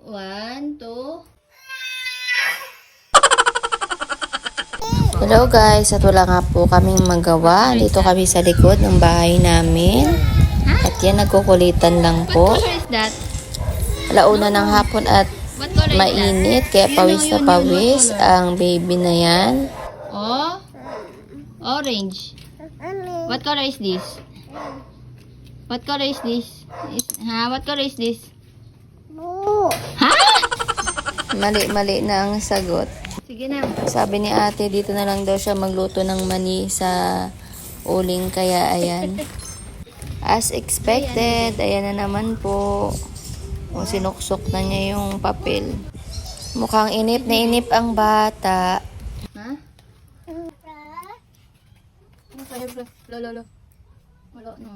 1, 2. Hello guys, at wala nga po kaming magawa. Dito kami sa likod ng bahay namin. At yan, nagkukulitan lang po. What color is that? Alauna ng hapon at What color is that? mainit, kaya pawis na pawis ang baby na yan. Oh, orange. What color is this? What color is this? What color is this? Ha? Mali-mali na ang sagot. Sige na. Sabi ni ate, dito na lang daw siya magluto ng mani sa uling, kaya ayan. As expected, ayan na naman po. O, sinuksok na niya yung papel. Mukhang inip na inip ang bata. Ha? Lolo. Wala no.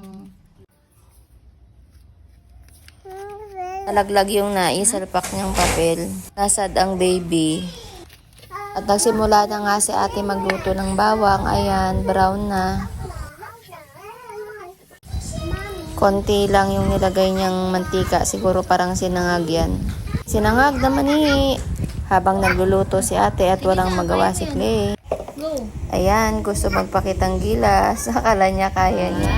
Nalaglag yung naisalpak niyang papel. Nasad ang baby. At nagsimula na nga si ate magluto ng bawang. Ayan, brown na. Konti lang yung nilagay niyang mantika. Siguro parang sinangag yan. Sinangag naman habang nagluluto si ate at walang magawa si Clay. Go. Ayan, gusto magpakitang gilas. Akala niya kaya niya.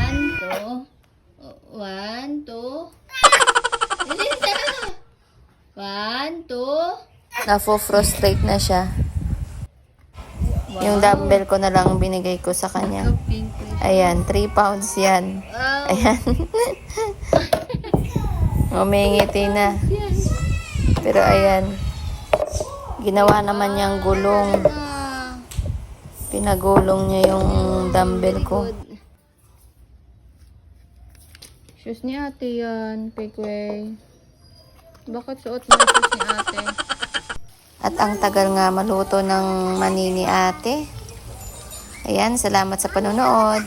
1, 2. 1, 2. Nafo-frustrate na siya. Yung dumbbell ko na lang binigay ko sa kanya. Ayan, 3 pounds yan. Wow. Ayan. Umingiti na. Pero ayan. Ginawa naman niyang gulong. Pinagulong niya yung dumbbell ko. Shoes ni ate yan, Pekway. Bakit suot mo yung shoes ni ate? At ang tagal nga maluto ng mani ni ate. Ayan, salamat sa panonood.